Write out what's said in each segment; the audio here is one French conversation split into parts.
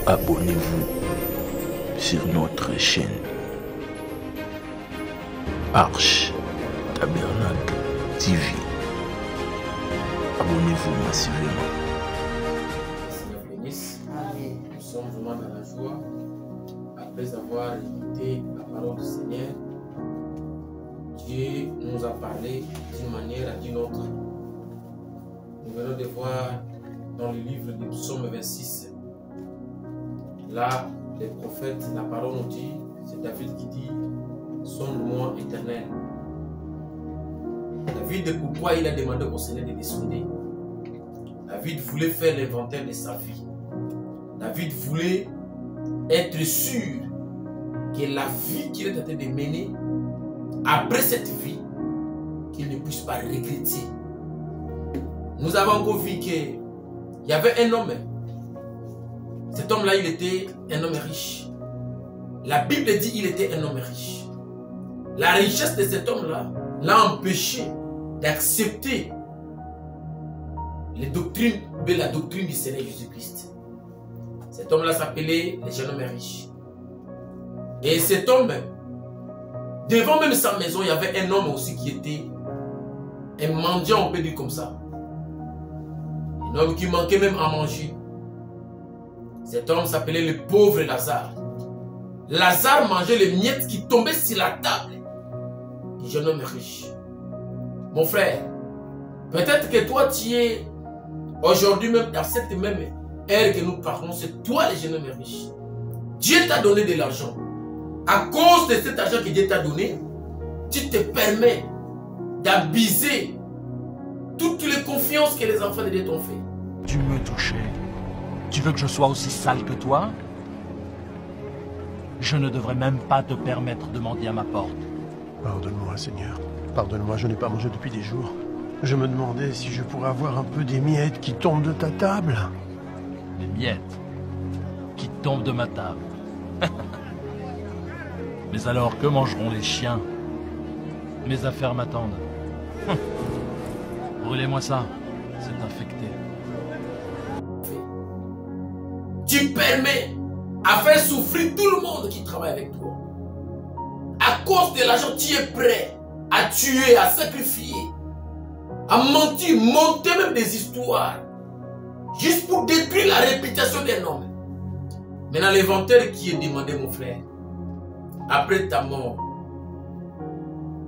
abonnez-vous sur notre chaîne Arche Tabernacle TV. Abonnez-vous massivement. Seigneur bénisse. Nous sommes vraiment dans la joie après avoir écouté la parole du Seigneur. Dieu nous a parlé d'une manière à d'une autre. Nous venons de voir dans le livre du psaume 26. Là, les prophètes, la parole nous dit, c'est David qui dit, sonde-moi éternel. David, pourquoi il a demandé au Seigneur de descendre? David voulait faire l'inventaire de sa vie. David voulait être sûr que la vie qu'il est en train de mener, après cette vie, qu'il ne puisse pas regretter. Nous avons encore vu qu'il y avait un homme. Cet homme-là, il était un homme riche. La Bible dit qu'il était un homme riche. La richesse de cet homme-là l'a empêché d'accepter la doctrine du Seigneur Jésus-Christ. Cet homme-là s'appelait le jeune homme riche. Et cet homme, devant même sa maison, il y avait un homme aussi qui était un mendiant, on peut dire comme ça. Un homme qui manquait même à manger. Cet homme s'appelait le pauvre Lazare. Lazare mangeait les miettes qui tombaient sur la table du jeune homme riche. Mon frère, peut-être que toi tu es aujourd'hui même dans cette même ère que nous parlons, c'est toi le jeune homme riche. Dieu t'a donné de l'argent. À cause de cet argent que Dieu t'a donné, tu te permets d'abuser toutes les confiances que les enfants de Dieu t'ont fait. Tu me touchais. Tu veux que je sois aussi sale que toi? Je ne devrais même pas te permettre de mendier à ma porte. Pardonne-moi, Seigneur. Pardonne-moi, je n'ai pas mangé depuis des jours. Je me demandais si je pourrais avoir un peu des miettes qui tombent de ta table. Les miettes qui tombent de ma table. Mais alors, que mangeront les chiens? Mes affaires m'attendent. Brûlez-moi ça, c'est infecté. Tu permets à faire souffrir tout le monde qui travaille avec toi. À cause de l'argent, tu es prêt à tuer, à sacrifier, à mentir, monter même des histoires, juste pour détruire la réputation d'un homme. Maintenant, l'inventaire qui est demandé, mon frère, après ta mort,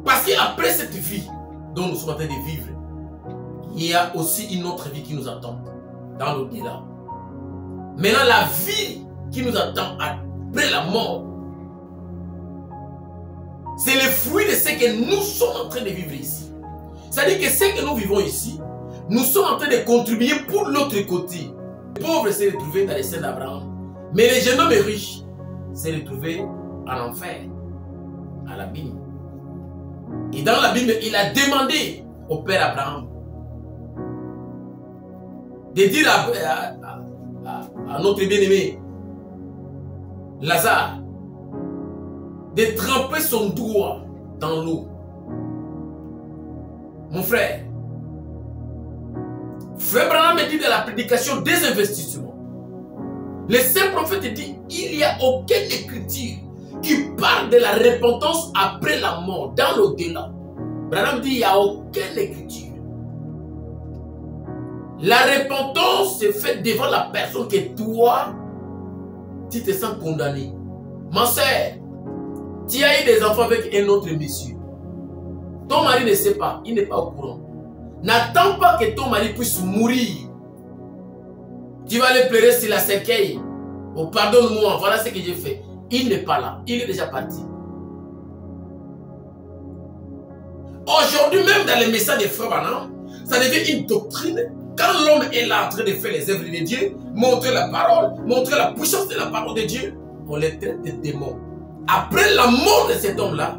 parce qu'après cette vie dont nous sommes en train de vivre, il y a aussi une autre vie qui nous attend dans l'au-delà. Maintenant, la vie qui nous attend après la mort, c'est le fruit de ce que nous sommes en train de vivre ici. C'est-à-dire que ce que nous vivons ici, nous sommes en train de contribuer pour l'autre côté. Les pauvres s'est retrouvé dans les seins d'Abraham. Mais les jeunes hommes riches s'est retrouvé en enfer, à l'abîme. Et dans l'abîme, il a demandé au père Abraham de dire à notre bien-aimé Lazare de tremper son doigt dans l'eau. Mon frère, Frère Branham me dit de la prédication des investissements. Le saint prophète dit il n'y a aucune écriture qui parle de la repentance après la mort, dans l'au-delà. Branham dit il n'y a aucune écriture. La repentance se fait devant la personne que toi, tu te sens condamné. Ma soeur, tu as eu des enfants avec un autre monsieur. Ton mari ne sait pas, il n'est pas au courant. N'attends pas que ton mari puisse mourir. Tu vas aller pleurer sur la cercueil. Oh, pardonne-moi, voilà ce que j'ai fait. Il n'est pas là, il est déjà parti. Aujourd'hui, même dans les messages des frères Branham, ça devient une doctrine. Quand l'homme est là en train de faire les œuvres de Dieu, montrer la parole, montrer la puissance de la parole de Dieu, on les traite de démons. Après la mort de cet homme-là,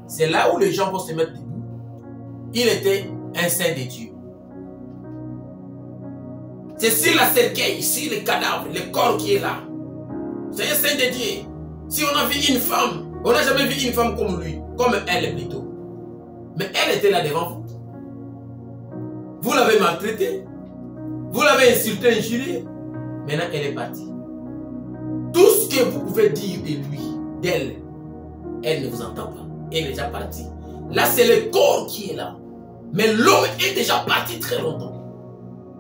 c'est là où les gens vont se mettre debout. Il était un saint de Dieu. C'est sur la cercueil, sur le cadavre, le corps qui est là. C'est un saint de Dieu. Si on a vu une femme, on n'a jamais vu une femme comme lui, comme elle plutôt. Mais elle était là devant vous. Vous l'avez maltraitée. Vous l'avez insultée, injuriée. Maintenant, elle est partie. ce que vous pouvez dire de lui, d'elle, elle ne vous entend pas. Elle est déjà partie. Là, c'est le corps qui est là. Mais l'homme est déjà parti très longtemps.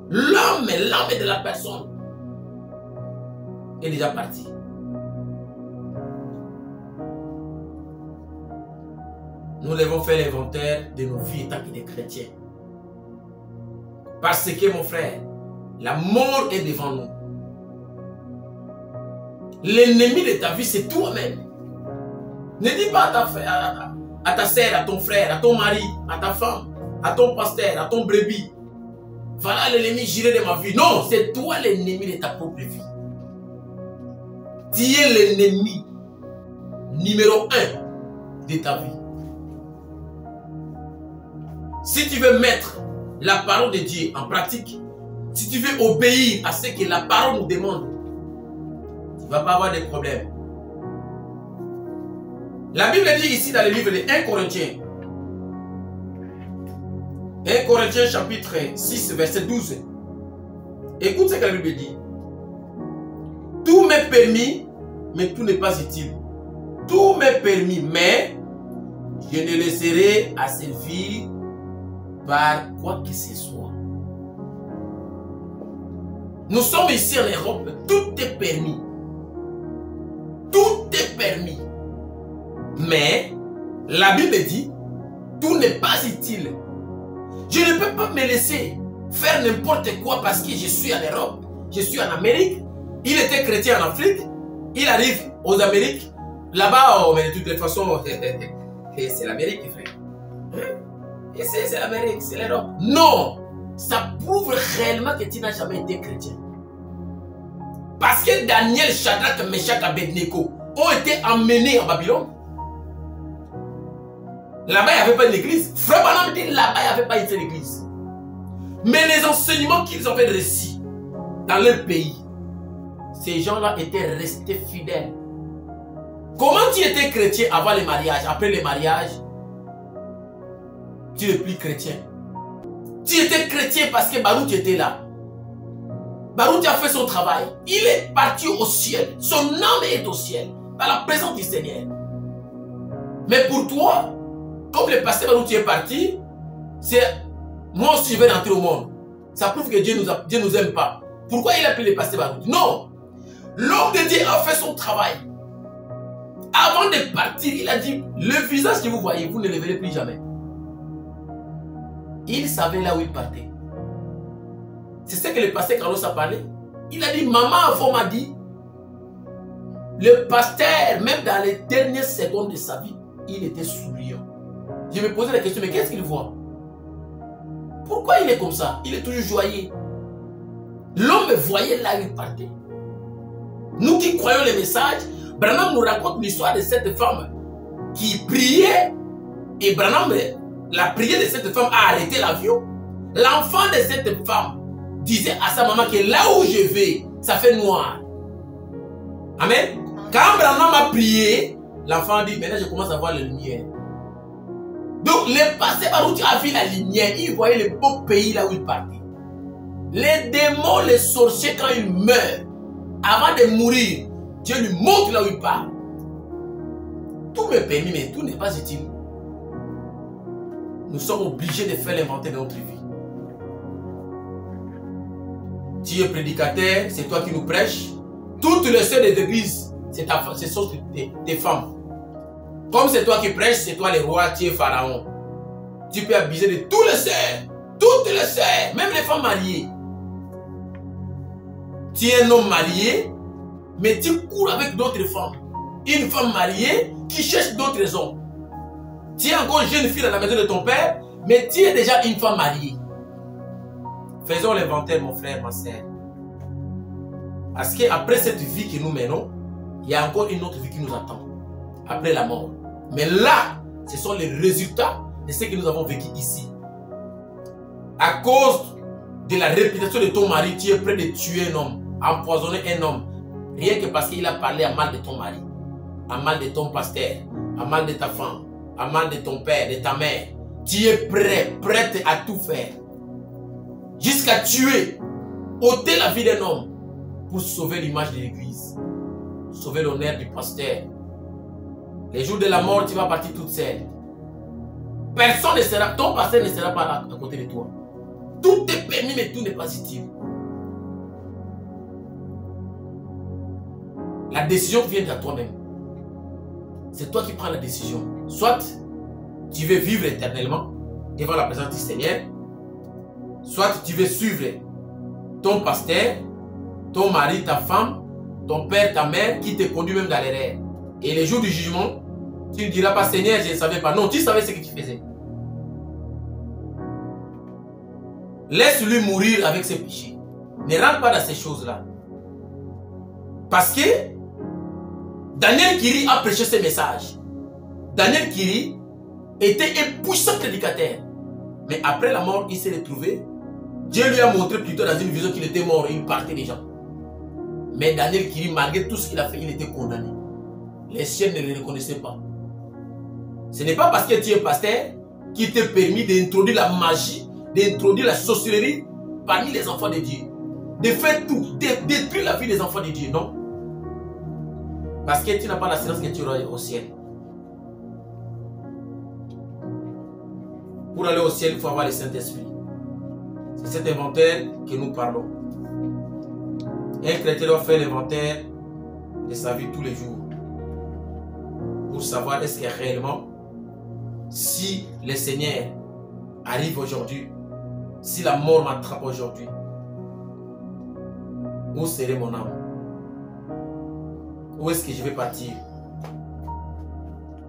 L'âme de la personne est déjà partie. Nous devons faire l'inventaire de nos vies étant que des chrétiens. Parce que, mon frère, la mort est devant nous. L'ennemi de ta vie, c'est toi-même. Ne dis pas à ta sœur, à ton frère, à ton mari, à ta femme, à ton pasteur, à ton brebis. Voilà l'ennemi juré de ma vie. Non, c'est toi l'ennemi de ta propre vie. Tu es l'ennemi numéro 1 de ta vie. Si tu veux mettre la parole de Dieu en pratique, si tu veux obéir à ce que la parole nous demande, tu ne vas pas avoir de problème. La Bible dit ici dans le livre de 1 Corinthiens. 1 Corinthiens chapitre 6 verset 12. Écoute ce que la Bible dit. Tout m'est permis, mais tout n'est pas utile. Tout m'est permis, mais je ne laisserai à servir par quoi que ce soit. Nous sommes ici en Europe, tout est permis. Tout est permis. Mais la Bible dit, tout n'est pas utile. Je ne peux pas me laisser faire n'importe quoi parce que je suis en Europe, je suis en Amérique. Il était chrétien en Afrique, il arrive aux Amériques. Là-bas, oh, mais de toute façon, c'est l'Amérique, frère. Et c'est l'Amérique, c'est l'Europe. Non, ça prouve réellement que tu n'as jamais été chrétien. Parce que Daniel, Shadrach, Meshach, Abednego ont été emmenés en Babylone. Là-bas, il n'y avait pas d'église. Frère Branham dit là-bas, il n'y avait pas une église. Mais les enseignements qu'ils avaient reçus dans leur pays, ces gens-là étaient restés fidèles. Comment tu étais chrétien avant le mariage? Après le mariage, tu n'es plus chrétien. Tu étais chrétien parce que Baruch était là. Baruch a fait son travail. Il est parti au ciel. Son âme est au ciel. Dans la présence du Seigneur. Mais pour toi, comme le pasteur Baruch est parti, c'est moi aussi je vais rentrer au monde. Ça prouve que Dieu nous aime pas. Pourquoi il a pris le pasteur Baruch? Non. L'homme de Dieu a fait son travail. Avant de partir, il a dit, le visage que vous voyez, vous ne le verrez plus jamais. Il savait là où il partait. C'est ce que le pasteur Carlos a parlé. Il a dit, maman avant m'a dit, le pasteur, même dans les dernières secondes de sa vie, il était souriant. Je me posais la question, mais qu'est-ce qu'il voit? Pourquoi il est comme ça? Il est toujours joyeux. L'homme voyait là où il partait. Nous qui croyons les messages, Branham nous raconte l'histoire de cette femme qui priait et Branham, la prière de cette femme a arrêté l'avion. L'enfant de cette femme disait à sa maman que là où je vais, ça fait noir. Amen. Quand Branham a prié, l'enfant dit, maintenant je commence à voir la lumière. Donc le pasteur Baruch a vu la lumière, il voyait le beau pays là où il partait. Les démons, les sorciers, quand ils meurent, avant de mourir, Dieu lui montre là où il part. Tout m'est permis, mais tout n'est pas utile. Nous sommes obligés de faire l'inventaire de notre vie. Tu es prédicateur, c'est toi qui nous prêches. Toutes les sœurs des églises, ce sont des femmes. Comme c'est toi qui prêches, c'est toi le roi, tu es pharaon. Tu peux abuser de tous les sœurs, toutes les sœurs, même les femmes mariées. Tu es un homme marié, mais tu cours avec d'autres femmes. Une femme mariée qui cherche d'autres hommes. Tu es encore jeune fille dans la maison de ton père, mais tu es déjà une femme mariée. Faisons l'inventaire, mon frère, ma soeur. Parce qu'après cette vie que nous menons, il y a encore une autre vie qui nous attend. Après la mort. Mais là, ce sont les résultats de ce que nous avons vécu ici. À cause de la réputation de ton mari, tu es prêt de tuer un homme, empoisonner un homme. Rien que parce qu'il a parlé à mal de ton mari, à mal de ton pasteur, à mal de ta femme, à mal de ton père, de ta mère. Tu es prêt, prête à tout faire. Jusqu'à tuer, ôter la vie d'un homme pour sauver l'image de l'église. sauver l'honneur du pasteur. Les jours de la mort, tu vas partir toute seule. Personne ne sera, ton pasteur ne sera pas là à côté de toi. Tout est permis, mais tout n'est pas utile. La décision vient de toi-même. C'est toi qui prends la décision. Soit tu veux vivre éternellement devant la présence du Seigneur, soit tu veux suivre ton pasteur, ton mari, ta femme, ton père, ta mère, qui te conduit même dans l'erreur. Et les jours du jugement, tu ne diras pas, Seigneur, je ne savais pas. Non, tu savais ce que tu faisais. Laisse-lui mourir avec ses péchés. Ne rentre pas dans ces choses-là. Parce que Daniel Kiri a prêché ce message. Daniel Kiri était un puissant prédicateur. Mais après la mort, il s'est retrouvé. Dieu lui a montré plutôt dans une vision qu'il était mort et il partait déjà. Mais Daniel Kiri, malgré tout ce qu'il a fait, il était condamné. Les cieux ne le reconnaissaient pas. Ce n'est pas parce que tu es pasteur qui t'a permis d'introduire la magie, d'introduire la sorcellerie parmi les enfants de Dieu. De faire tout, de détruire la vie des enfants de Dieu. Non. Parce que tu n'as pas l'assurance que tu auras au ciel. Pour aller au ciel, il faut avoir le Saint-Esprit. C'est cet inventaire que nous parlons. Un chrétien doit faire l'inventaire de sa vie tous les jours. Pour savoir est-ce que réellement, si le Seigneur arrive aujourd'hui, si la mort m'attrape aujourd'hui, où serait mon âme? Où est-ce que je vais partir?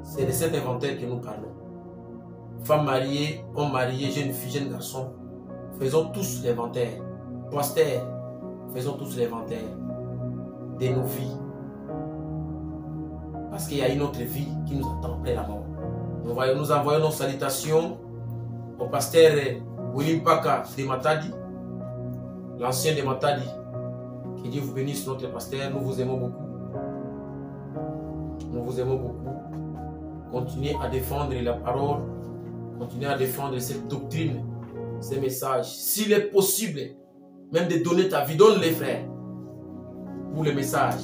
C'est de cet inventaire que nous parlons. Femmes mariées, hommes mariés, jeunes filles, jeunes garçons, faisons tous l'inventaire. Pasteurs, faisons tous l'inventaire de nos vies. Parce qu'il y a une autre vie qui nous attend après la mort. Nous envoyons nos salutations au pasteur William Paka de Matadi, l'ancien de Matadi. Que Dieu vous bénisse, notre pasteur. Nous vous aimons beaucoup. Nous vous aimons beaucoup. Continuez à défendre la parole. Continuez à défendre cette doctrine, ces messages. S'il est possible, même de donner ta vie, donne-les, frères, pour le message.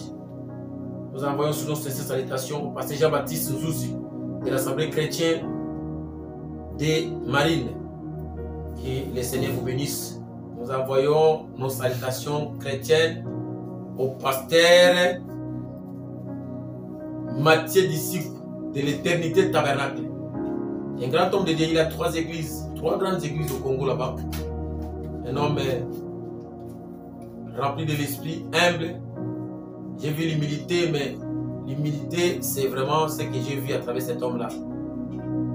Nous envoyons sous nos salutations au pasteur Jean-Baptiste Zouzi de l'Assemblée chrétienne de Marine. Que le Seigneur vous bénisse. Nous envoyons nos salutations chrétiennes au pasteur Mathieu Dissikou de l'Éternité Tabernacle. Un grand homme de Dieu, il a 3 églises, 3 grandes églises au Congo là-bas. Un homme rempli de l'esprit, humble. J'ai vu l'humilité, mais l'humilité, c'est vraiment ce que j'ai vu à travers cet homme-là.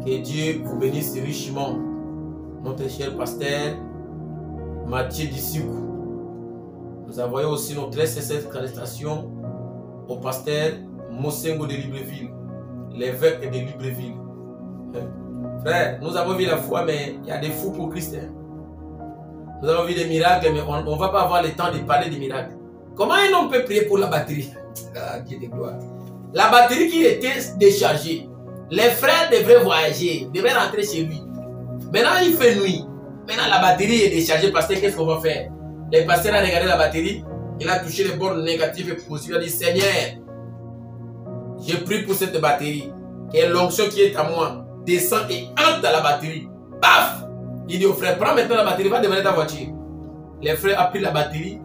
Que Dieu vous bénisse richement. Notre cher pasteur Mathieu Dissikou. Nous envoyons aussi notre salutations au pasteur Mosengo de Libreville, l'évêque de Libreville. Frère, nous avons vu la foi, mais il y a des fous pour Christ. Nous avons vu des miracles, mais on ne va pas avoir le temps de parler des miracles. Comment un homme peut prier pour la batterie? Ah, Dieu de gloire. La batterie qui était déchargée, les frères devraient voyager, devraient rentrer chez lui. Maintenant, il fait nuit. Maintenant, la batterie est déchargée. Pasteur, qu'est-ce qu'on va faire? Le pasteur a regardé la batterie, il a touché les bornes négatives et positives. Il a dit, Seigneur, je prie pour cette batterie, que l'onction qui est à moi descend et entre dans la batterie. Paf! Il dit au frère, prends maintenant la batterie, va démarrer ta voiture. Le frère a pris la batterie,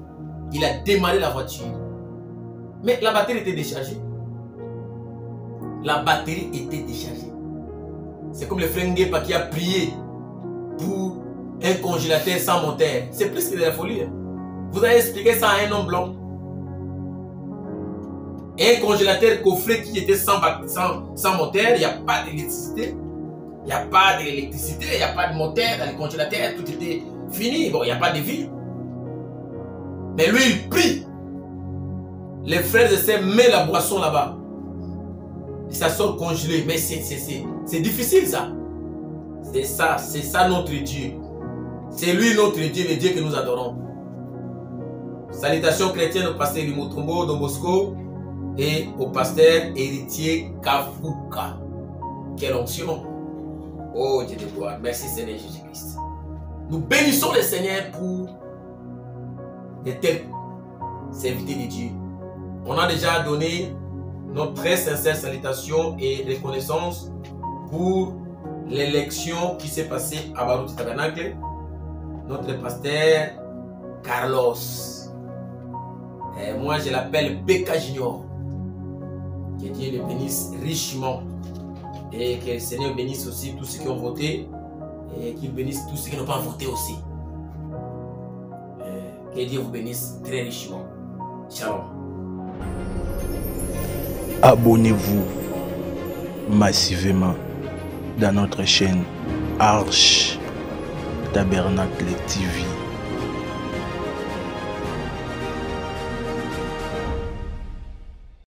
il a démarré la voiture. Mais la batterie était déchargée. La batterie était déchargée. C'est comme le frère Ngepa qui a prié pour un congélateur sans moteur. C'est plus que de la folie. Hein. Vous avez expliqué ça à un homme blanc. Un congélateur coffret qui était sans moteur, il n'y a pas d'électricité. Il n'y a pas d'électricité, il n'y a pas de moteur dans le congélateur, tout était fini. Bon, il n'y a pas de vie. Mais lui, il prie. Les frères et sœurs mettent la boisson là-bas. Et ça sort congelé. Mais c'est difficile ça. C'est ça notre Dieu. C'est lui notre Dieu, le Dieu que nous adorons. Salutations chrétiennes au pasteur Limotombo de Moscou et au pasteur héritier Kafuka. Quelle onction! Oh Dieu de gloire, merci Seigneur Jésus-Christ. Nous bénissons le Seigneur pour de tels serviteurs de Dieu On a déjà donné notre très sincère salutation et reconnaissance pour l'élection qui s'est passée à Baruti Tabernacle. Notre pasteur Carlos. Et moi, je l'appelle Beka Junior. Que Dieu le bénisse richement. Et que le Seigneur bénisse aussi tous ceux qui ont voté. Et qu'il bénisse tous ceux qui n'ont pas voté aussi. Que Dieu vous bénisse très richement. Shalom. Abonnez-vous massivement dans notre chaîne Arche Tabernacle TV.